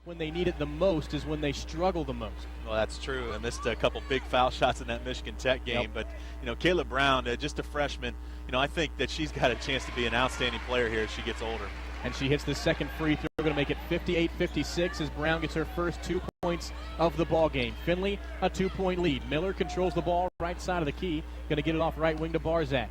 when they need it the most is when they struggle the most. Well, that's true. I missed a couple big foul shots in that Michigan Tech game. Yep. But, Kayla Brown, just a freshman, I think that she's got a chance to be an outstanding player here as she gets older. And she hits the second free throw. We're going to make it 58-56 as Brown gets her first 2 points of the ball game. Findlay, a 2-point lead. Miller controls the ball right side of the key. Going to get it off right wing to Barzak.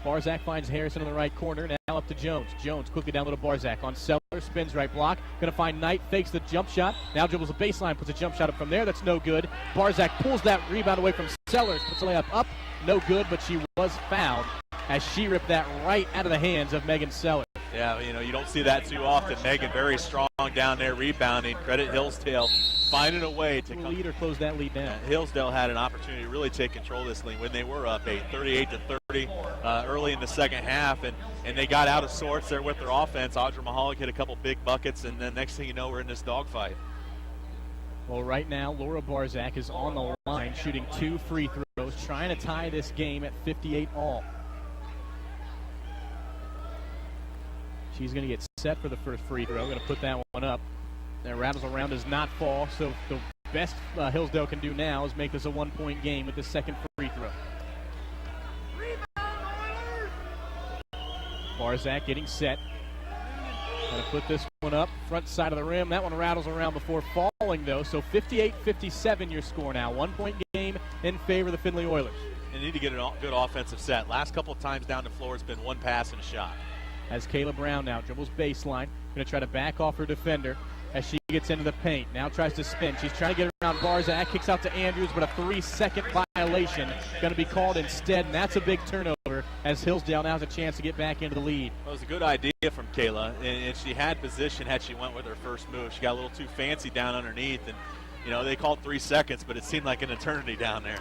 Barzak finds Harrison in the right corner. Now up to Jones. Jones quickly down to Barzak on Seller. Spins right block. Going to find Knight. Fakes the jump shot. Now dribbles the baseline. Puts a jump shot up from there. That's no good. Barzak pulls that rebound away from Sellers. Puts the layup up. No good, but she was fouled as she ripped that right out of the hands of Megan Sellers. Yeah, you don't see that too often. Megan very strong down there rebounding. Credit Hillsdale finding a way to lead or close that lead down. Hillsdale had an opportunity to really take control of this lead when they were up 38-30 early in the second half, and they got out of sorts there with their offense. Audra Mahalik hit a couple big buckets, and then next thing you know, we're in this dogfight. Well, right now, Laura Barzak is on the line shooting 2 free throws, trying to tie this game at 58 all. She's going to get set for the first free throw. Going to put that one up. That rattles around, does not fall. So the best Hillsdale can do now is make this a 1-point game with the second free throw. Barzak getting set. Going to put this one up, front side of the rim. That one rattles around before falling, though. So 58-57 your score now. 1-point game in favor of the Findlay Oilers. They need to get a good offensive set. Last couple of times down the floor, it's been one pass and a shot. As Kayla Brown now dribbles baseline. Going to try to back off her defender as she gets into the paint. Now tries to spin. She's trying to get around Barzak. Kicks out to Andrews, but a 3-second violation going to be called instead, and that's a big turnover as Hillsdale now has a chance to get back into the lead. Well, it was a good idea from Kayla, and she had position had she went with her first move. She got a little too fancy down underneath, and they called 3 seconds, but it seemed like an eternity down there.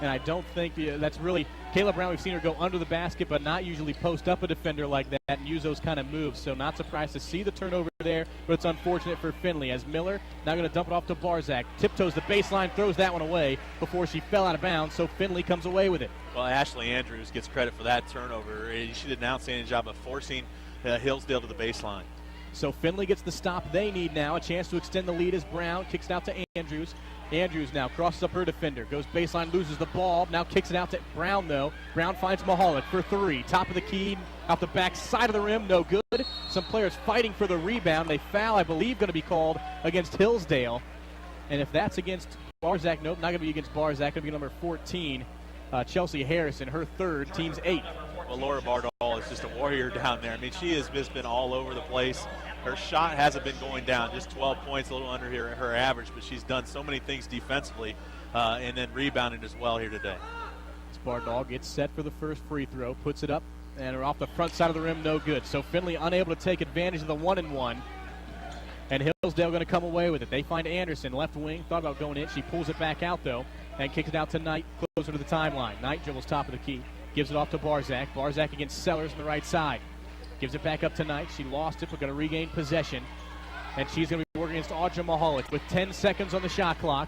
And I don't think that's really Kayla Brown. We've seen her go under the basket, but not usually post up a defender like that and use those kind of moves. So not surprised to see the turnover there, but it's unfortunate for Findlay as Miller now going to dump it off to Barzak. Tiptoes the baseline, throws that one away before she fell out of bounds, so Findlay comes away with it. Well, Ashley Andrews gets credit for that turnover. She did an outstanding job of forcing Hillsdale to the baseline. So Findlay gets the stop they need now. A chance to extend the lead as Brown kicks it out to Andrews. Andrews now crosses up her defender. Goes baseline, loses the ball. Now kicks it out to Brown, though. Brown finds Mahalik for 3. Top of the key, out the back side of the rim, no good. Some players fighting for the rebound. They foul, I believe, going to be called against Hillsdale. And if that's against Barzak, nope, not going to be against Barzak. Going to be number 14, Chelsea Harrison, her third, team's 8. Well, Laura Bardall is just a warrior down there. I mean, she has just been all over the place. Her shot hasn't been going down, just 12 points, a little under her average, but she's done so many things defensively and then rebounded as well here today. Bardall gets set for the first free throw, puts it up, and off the front side of the rim, no good. So Findlay unable to take advantage of the 1-and-1, and Hillsdale going to come away with it. They find Anderson, left wing, thought about going in. She pulls it back out, though, and kicks it out to Knight, closer to the timeline. Knight dribbles top of the key, gives it off to Barzak. Barzak against Sellers on the right side. Gives it back up to Knight. She lost it, but going to regain possession. And she's going to be working against Audra Mahalik with 10 seconds on the shot clock.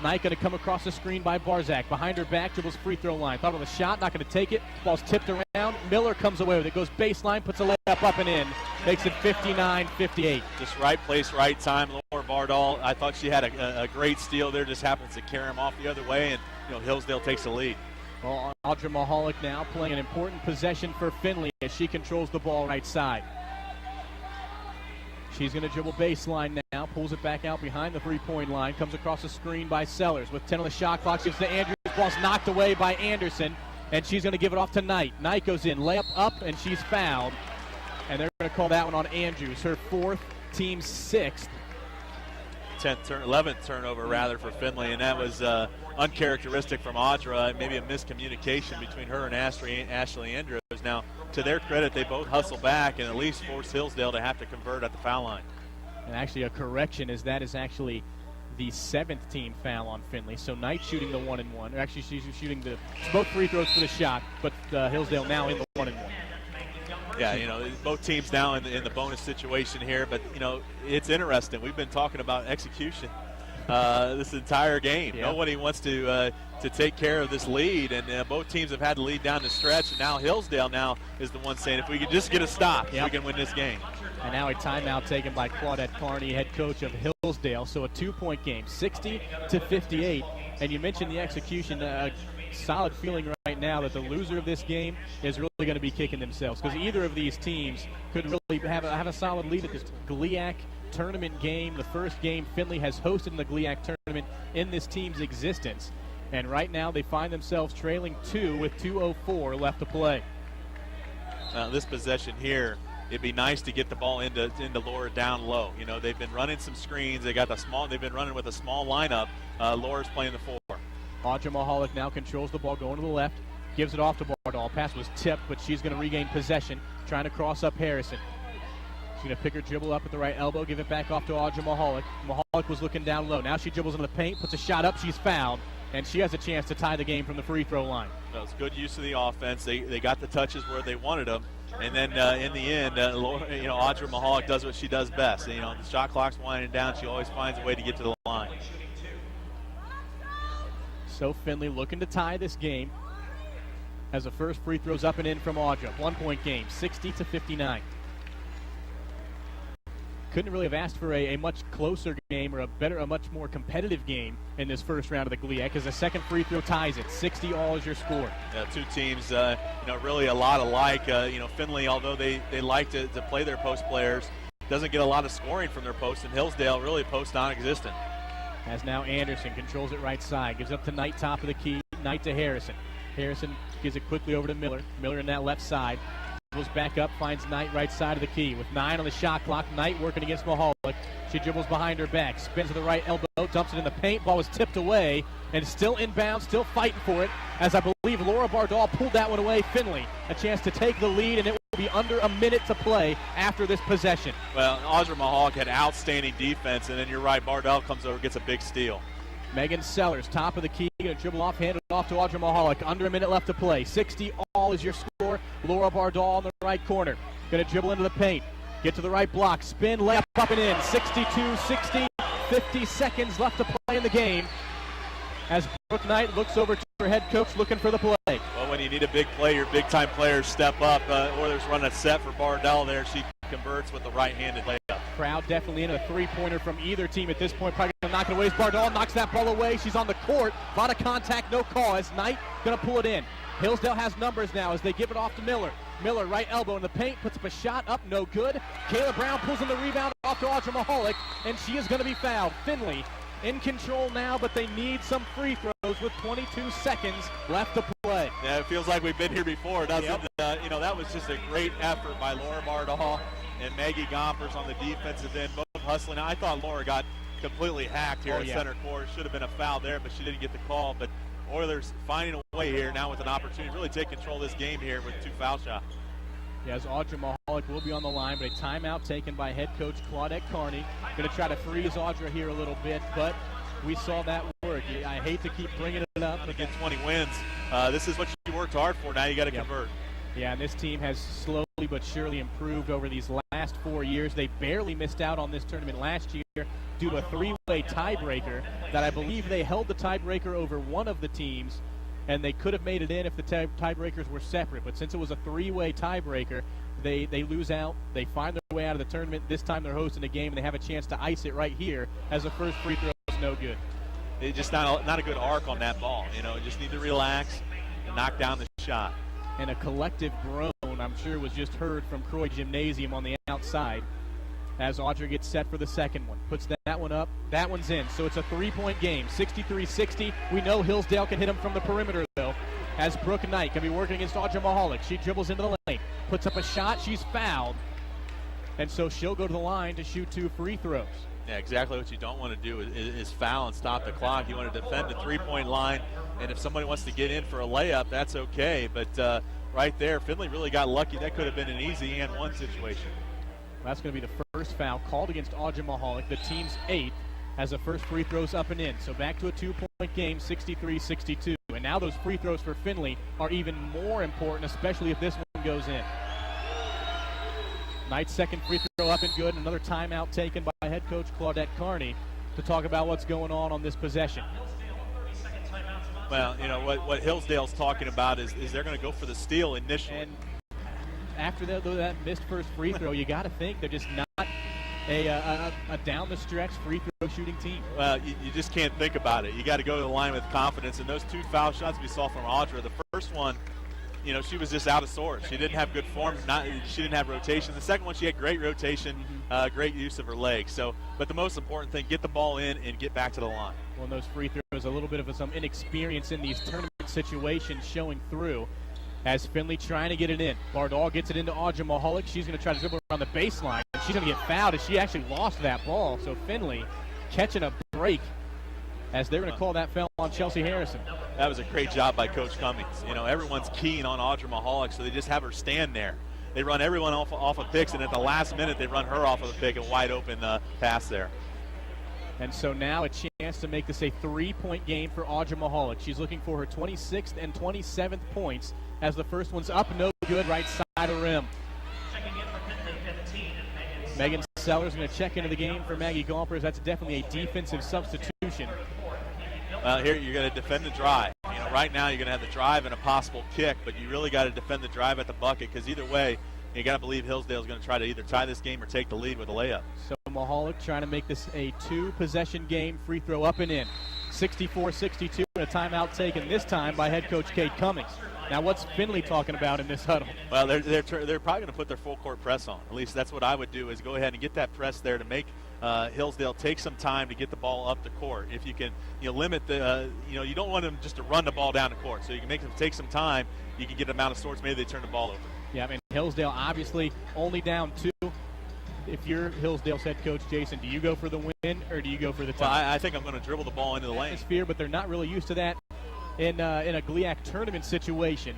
Knight going to come across the screen by Barzak. Behind her back, dribbles free throw line. Thought of a shot, not going to take it. Ball's tipped around. Miller comes away with it. Goes baseline, puts a layup up and in. Makes it 59-58. Just right place, right time. Laura Bardall, I thought she had a great steal there. Just happens to carry him off the other way, and Hillsdale takes the lead. Well, Audra Mahalik now playing an important possession for Findlay as she controls the ball right side. She's going to dribble baseline now, pulls it back out behind the three-point line, comes across the screen by Sellers with 10 on the shot clock. Gives to Andrews, ball's knocked away by Anderson, and she's going to give it off to Knight. Knight goes in, layup up, and she's fouled. And they're going to call that one on Andrews, her 4th, team 6th. 11th turnover rather for Findlay, and that was uncharacteristic from Audra. Maybe a miscommunication between her and Ashley Andrews. Now, to their credit, they both hustle back and at least force Hillsdale to have to convert at the foul line. And actually, a correction is that is actually the 7th team foul on Findlay. So Knight shooting the 1-and-1. Or actually, she's shooting both free throws for the shot, but Hillsdale now in the 1-and-1. Yeah, both teams now in the bonus situation here, but, it's interesting. We've been talking about execution this entire game. Yeah. Nobody wants to take care of this lead, and both teams have had to lead down the stretch, and now Hillsdale now is the one saying, if we could just get a stop, we can win this game. And now a timeout taken by Claudette Carney, head coach of Hillsdale. So a 2-point game, 60-58. And you mentioned the execution. Solid feeling right now that the loser of this game is really going to be kicking themselves, because either of these teams could really have a solid lead at this GLIAC tournament game. The first game Findlay has hosted in the GLIAC tournament in this team's existence. And right now they find themselves trailing 2 with 2:04 left to play. This possession here, it'd be nice to get the ball into Laura down low. You know, they've been running some screens. They've been running with a small lineup. Laura's playing the 4. Audra Mahalik now controls the ball going to the left, gives it off to Bardal. Pass was tipped, but she's going to regain possession, trying to cross up Harrison. She's going to pick her dribble up at the right elbow, give it back off to Audra Mahalik. Mahalik was looking down low. Now she dribbles into the paint, puts a shot up, she's fouled, and she has a chance to tie the game from the free throw line. Well, it's good use of the offense. They got the touches where they wanted them. And then in the end, Audra Mahalik does what she does best. You know, the shot clock's winding down. She always finds a way to get to the line. So Findlay looking to tie this game as the first free throws up and in from Audra. 1-point game, 60-59. Couldn't really have asked for a much closer game or a much more competitive game in this first round of the GLIAC, as the second free throw ties it. 60 all is your score. Two teams, really a lot alike. Findlay, although they like to play their post players, doesn't get a lot of scoring from their post, and Hillsdale really post non-existent. As now Anderson controls it right side, gives up to Knight, top of the key. Knight to Harrison. Harrison gives it quickly over to Miller. Miller in that left side. Goes back up, finds Knight right side of the key. With 9 on the shot clock, Knight working against Mahalik. She dribbles behind her back, spins to the right elbow, dumps it in the paint. Ball was tipped away, and still inbound, still fighting for it, as I believe Laura Bardal pulled that one away. Findlay a chance to take the lead, and it will be under a minute to play after this possession. Well, Audra Mahalik had outstanding defense, and then you're right, Bardal comes over, gets a big steal. Megan Sellers, top of the key, going to dribble off, hand it off to Audra Mahalik. Under a minute left to play. 60 all is your score. Laura Bardal in the right corner. Going to dribble into the paint. Get to the right block. Spin, layup up and in. 62-60. 50 seconds left to play in the game. As Brooke Knight looks over to her head coach looking for the play. Well, when you need a big play, your big-time players step up. Oilers run a set for Bardal there. She converts with the right-handed layup. Crowd definitely in. A three-pointer from either team at this point. Probably going to knock it away. Bardal knocks that ball away. She's on the court. A lot of contact, no call. As Knight going to pull it in. Hillsdale has numbers now as they give it off to Miller. Miller, right elbow in the paint, puts up a shot, up, no good. Kayla Brown pulls in the rebound off to Audra Mahalik, and she is going to be fouled. Findlay in control now, but they need some free throws with 22 seconds left to play. Yeah, it feels like we've been here before, doesn't it? That was just a great effort by Laura Bardal and Maggie Gompers on the defensive end, both hustling. I thought Laura got completely hacked here at center court. Should have been a foul there, but she didn't get the call. But Oilers finding a way here now with an opportunity to really take control of this game here with 2 foul shots. As Audra Mahalik will be on the line, but a timeout taken by head coach Claudette Carney. Going to try to freeze Audra here a little bit, but we saw that work. I hate to keep bringing it up. To get 20 wins, this is what you worked hard for. Now you got to convert. Yeah, and this team has slowly but surely improved over these last 4 years. They barely missed out on this tournament last year due to a 3-way tiebreaker that I believe they held the tiebreaker over one of the teams, and they could have made it in if the tiebreakers were separate. But since it was a 3-way tiebreaker, they lose out. They find their way out of the tournament. This time they're hosting a game, and they have a chance to ice it right here as the first free throw is no good. It's just not a good arc on that ball. You just need to relax and knock down the shot. And a collective groan, I'm sure, was just heard from Croy Gymnasium on the outside as Audra gets set for the second one. Puts that one up. That one's in. So it's a 3-point game, 63-60. We know Hillsdale can hit them from the perimeter, though, as Brooke Knight can be working against Audra Mahalik. She dribbles into the lane, puts up a shot. She's fouled. And so she'll go to the line to shoot 2 free throws. Yeah, exactly what you don't want to do is foul and stop the clock. You want to defend the 3-point line, and if somebody wants to get in for a layup, that's okay. But right there, Findlay really got lucky. That could have been an easy and one situation. That's going to be the first foul called against Audra Mahalik, the team's 8th, as the first free throws up and in. So back to a 2-point game, 63-62. And now those free throws for Findlay are even more important, especially if this one goes in. Knight's second free throw up and good. Another timeout taken by head coach Claudette Carney. to talk about what's going on this possession. Well, you know, what Hillsdale's talking about is they're going to go for the steal initially. And after that missed first free throw, you got to think they're just not a down-the-stretch free throw shooting team. Well, you just can't think about it. You got to go to the line with confidence. And those two foul shots we saw from Audra, the first one, you know, she was just out of sorts. She didn't have good form. She didn't have rotation. The second one, she had great rotation, great use of her legs. So, but the most important thing, get the ball in and get back to the line. Well, in those free throws, a little bit of some inexperience in these tournament situations showing through as Findlay trying to get it in. Bardall gets it into Audra Mahalik. She's going to try to dribble around the baseline. She's going to get fouled as she actually lost that ball. So Findlay catching a break as they're going to call that foul on Chelsea Harrison. That was a great job by Coach Cummings. You know, everyone's keen on Audra Mahalik, so they just have her stand there. They run everyone off of picks, and at the last minute, they run her off of the pick, a wide open pass there. And so now a chance to make this a 3-point game for Audra Mahalik. She's looking for her 26th and 27th points as the first one's up, no good, right side of rim. Megan Sellers going to check into the game for Maggie Gompers. That's definitely a defensive substitution. Here you're going to defend the drive. You know, right now you're going to have the drive and a possible kick, but you really got to defend the drive at the bucket because either way, you got to believe Hillsdale's going to try to either tie this game or take the lead with a layup. So Mahalik trying to make this a 2-possession game, free throw up and in. 64-62 and a timeout taken this time by head coach Kate Cummings. Now what's Findlay talking about in this huddle? Well, they're probably going to put their full court press on. At least that's what I would do, is go ahead and get that press there to make Hillsdale take some time to get the ball up the court. If you can, limit the, you don't want them just to run the ball down the court. So you can make them take some time. You can get them out of sorts. Maybe they turn the ball over. Yeah, I mean, Hillsdale obviously only down 2. If you're Hillsdale's head coach, Jason, do you go for the win or do you go for the tie? Well, I think I'm going to dribble the ball into the lane. Atmosphere, but they're not really used to that in a GLIAC tournament situation,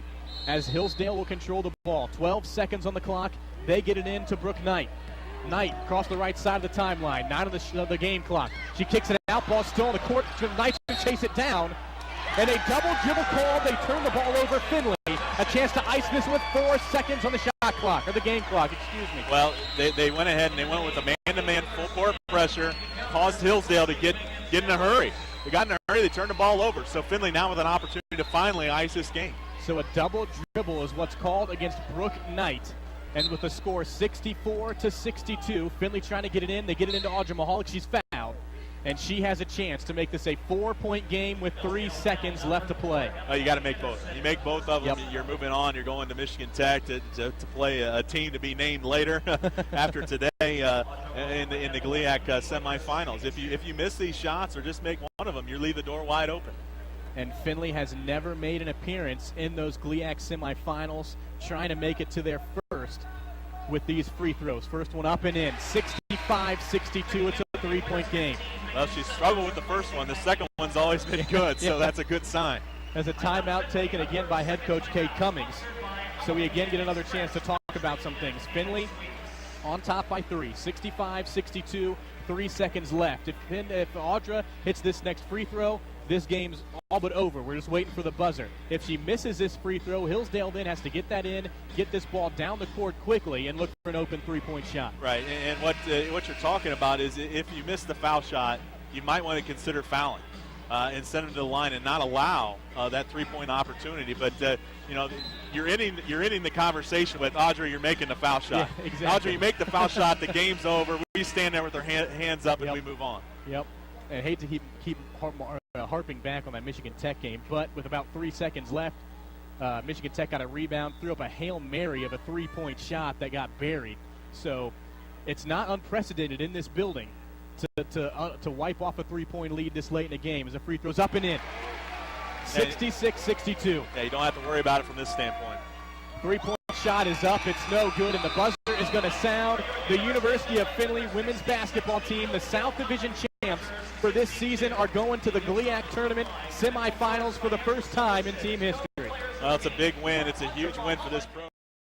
as Hillsdale will control the ball. 12 seconds on the clock. They get it in to Brooke Knight. Knight across the right side of the timeline. 9 on the game clock. She kicks it out. Ball still on the court. Knight's going to chase it down. And a double dribble call. They turn the ball over. Findlay a chance to ice this with 4 seconds on the shot clock, or the game clock, excuse me. Well, they went ahead and they went with a man-to-man full court pressure, caused Hillsdale to get in a hurry. They got in a hurry, they turned the ball over. So Findlay now with an opportunity to finally ice this game. So a double dribble is what's called against Brooke Knight. And with the score 64-62, Findlay trying to get it in. They get it into Audra Mahalik. She's fouled. And she has a chance to make this a 4-point game with 3 seconds left to play. You got to make both. You make both of them, yep. You're moving on. You're going to Michigan Tech to play a team to be named later after today in the GLIAC semifinals. If you miss these shots or just make one of them, you leave the door wide open. And Findlay has never made an appearance in those GLIAC semifinals, trying to make it to their first with these free throws. First one up and in, 65-62. It's a 3-point game. Well, she struggled with the first one. The second one's always been good, so that's a good sign. As a timeout taken again by head coach Kate Cummings. So we again get another chance to talk about some things. Findlay on top by 3, 65-62, 3 seconds left. If Audra hits this next free throw, this game's all but over. We're just waiting for the buzzer. If she misses this free throw, Hillsdale then has to get that in, get this ball down the court quickly, and look for an open 3-point shot. Right, and what you're talking about is if you miss the foul shot, you might want to consider fouling and send them to the line and not allow that 3-point opportunity. But you're ending the conversation with Audra. You're making the foul shot. Yeah, exactly. Audra, you make the foul shot. The game's over. We stand there with our hands up and Yep. we move on. Yep. And I hate to keep harping back on that Michigan Tech game, but with about 3 seconds left, Michigan Tech got a rebound, threw up a Hail Mary of a 3-point shot that got buried. So it's not unprecedented in this building to wipe off a 3-point lead this late in the game as the free throws up and in. 66-62. Yeah, you don't have to worry about it from this standpoint. 3-point shot is up. It's no good, and the buzzer is going to sound. The University of Findlay women's basketball team, the South Division champs for this season, are going to the GLIAC tournament semifinals for the first time in team history. Well, it's a big win. It's a huge win for this program.